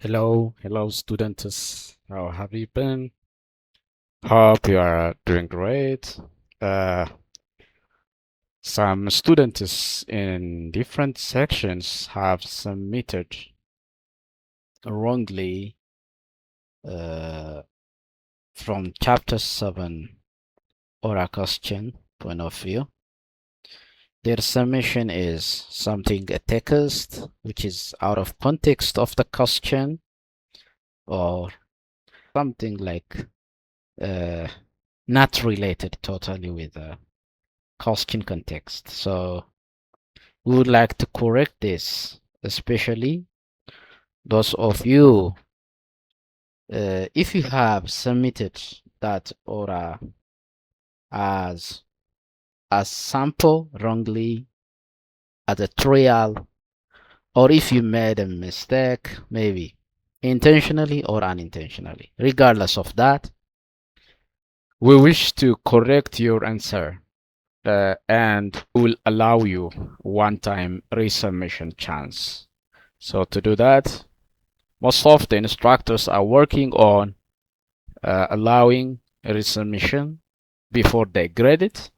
Hello students. How have you been? Hope you are doing great. Uh, some students in different sections have submitted wrongly uh, from chapter 7 ORA question point of view. Their submission is something a text which is out of context of the question, or something like uh, not related totally with the question context. So we would like to correct this, especially those of you, if you have submitted that ORA as a sample wrongly, as a trial, or if you made a mistake, maybe intentionally or unintentionally. Regardless of that, we wish to correct your answer, and will allow you one-time resubmission chance. So to do that, most of the instructors are working on allowing a resubmission before they grade it.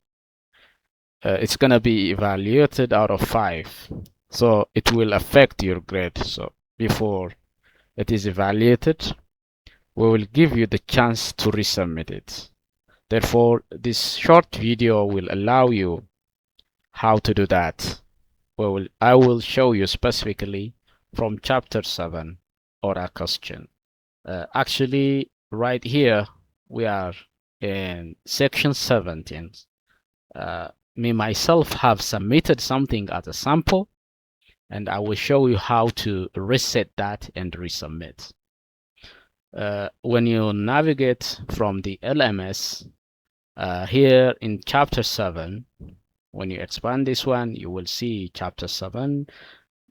It's going to be evaluated out of 5. So it will affect your grade. So before it is evaluated, we will give you the chance to resubmit it. Therefore, this short video will allow you how to do that. I will show you specifically from chapter 7 ORA question. Actually, right here, we are in section 17. Me myself have submitted something as a sample, and I will show you how to reset that and resubmit. When you navigate from the LMS, here in chapter 7, when you expand this one, you will see chapter 7.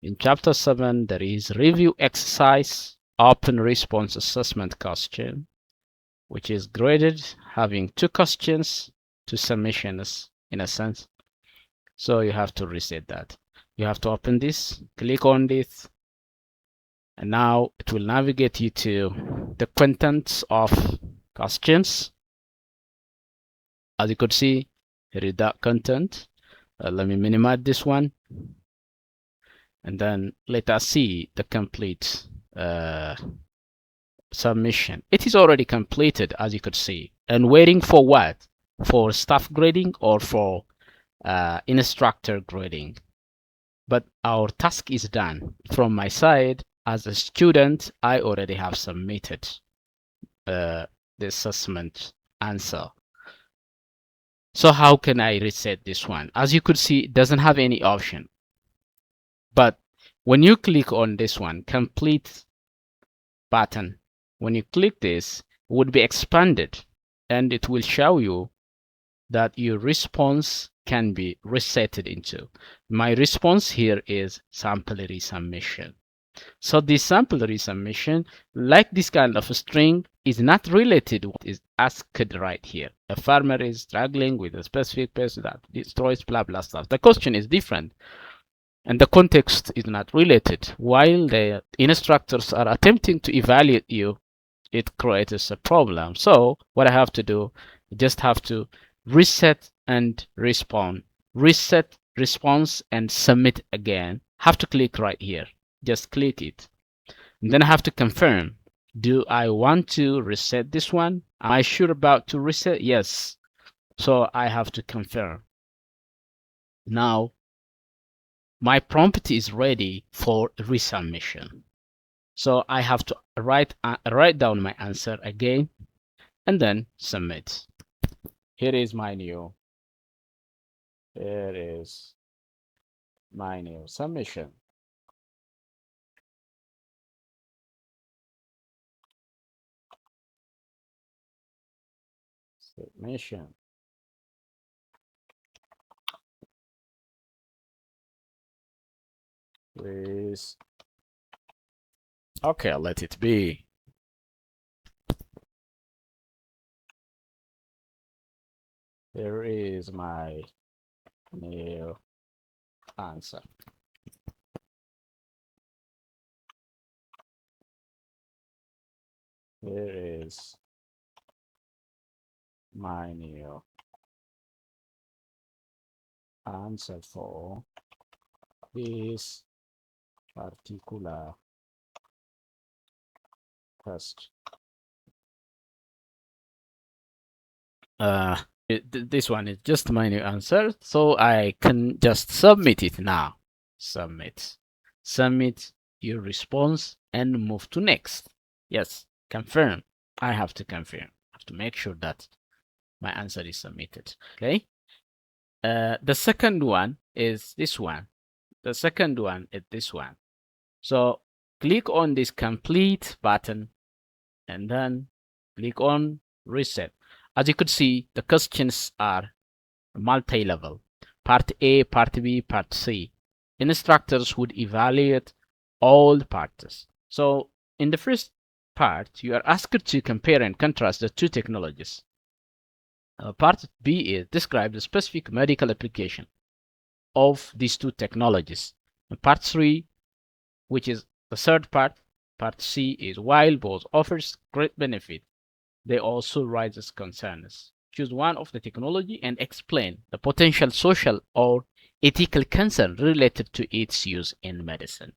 In chapter 7, there is review exercise, open response assessment question, which is graded, having 2 questions, 2 submissions in a sense. So you have to reset that. You have to open this, click on this, and now it will navigate you to the contents of questions. As you could see, here is that content. Let me minimize this one. And then let us see the complete submission. It is already completed, as you could see. And waiting for what? For staff grading or for instructor grading. But our task is done. From my side, as a student, I already have submitted the assessment answer. So how can I reset this one? As you could see, it doesn't have any option. But when you click on this one, complete button, when you click this, it would be expanded and it will show you that your response can be resetted into. My response here is sample resubmission. So this sample resubmission, like this kind of a string, is not related to what is asked right here. A farmer is struggling with a specific pest that destroys blah blah stuff. The question is different and the context is not related. While the instructors are attempting to evaluate you, it creates a problem. So what I have to do, I just have to reset and respond. Reset, response, and submit again. Have to click right here. Just click it. And then I have to confirm. Do I want to reset this one? Am I sure about to reset? Yes. So I have to confirm. Now, my prompt is ready for resubmission. So I have to write down my answer again and then submit. Here is my new submission. Submission. Please. Okay, let it be. Here is my new answer. Here is my new answer for this particular test. This one is just my new answer, so I can just submit it now. Submit your response and move to next. Yes, confirm. I have to confirm. I have to make sure that my answer is submitted. Okay. The second one is this one. The second one is this one. So click on this complete button and then click on reset. As you could see, the questions are multi-level. Part A, Part B, Part C. Instructors would evaluate all parts. So in the first part, you are asked to compare and contrast the two technologies. Part B is describe the specific medical application of these two technologies. And part 3, which is the third part, part C, is while both offers great benefit, they also raises concerns. Choose one of the technology and explain the potential social or ethical concern related to its use in medicine.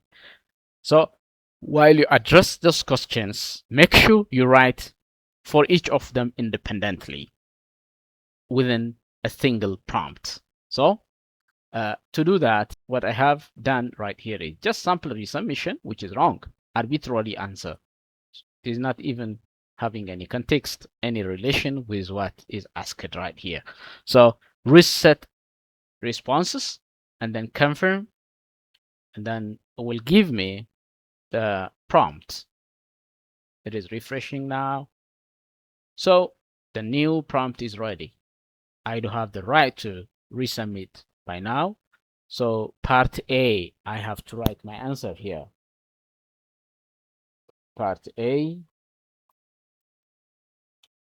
So while you address those questions, make sure you write for each of them independently within a single prompt. So to do that, what I have done right here is just sample resubmission, which is wrong. Arbitrary answer. It is not even having any context, any relation with what is asked right here. So reset responses and then confirm, and then it will give me the prompt. It is refreshing now. So the new prompt is ready. I do have the right to resubmit by now. So part A, I have to write my answer here. Part A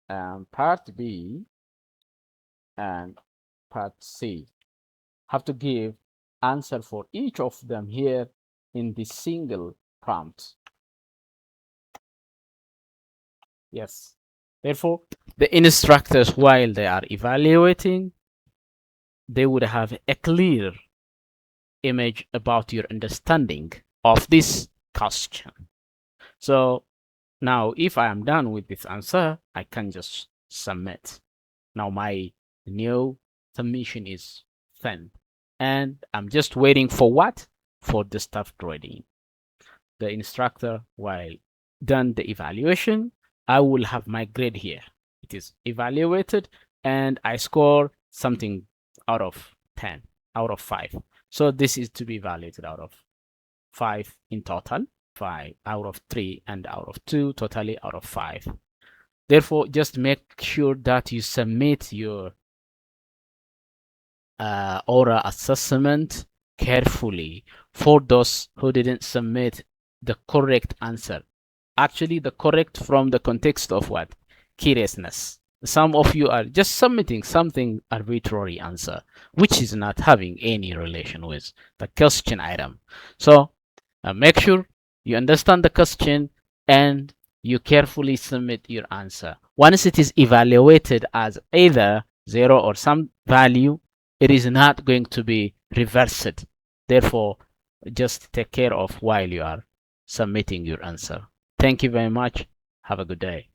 and part B and part C. Have to give answer for each of them here in the single prompt. Yes. Therefore, the instructors, while they are evaluating, they would have a clear image about your understanding of this question. So now, if I am done with this answer, I can just submit. Now my new submission is sent. And I'm just waiting for what? For the staff grading. The instructor, while done the evaluation, I will have my grade here. It is evaluated and I score something out of 10, out of 5. So this is to be evaluated out of 5 in total, 5 out of 3 and out of 2, totally out of 5. Therefore, just make sure that you submit your ORA assessment carefully for those who didn't submit the correct answer. Actually, the correct from the context of what? Curiousness. Some of you are just submitting something arbitrary answer, which is not having any relation with the question item. So make sure you understand the question and you carefully submit your answer. Once it is evaluated as either 0 or some value, it is not going to be reversed. Therefore, just take care of while you are submitting your answer. Thank you very much. Have a good day.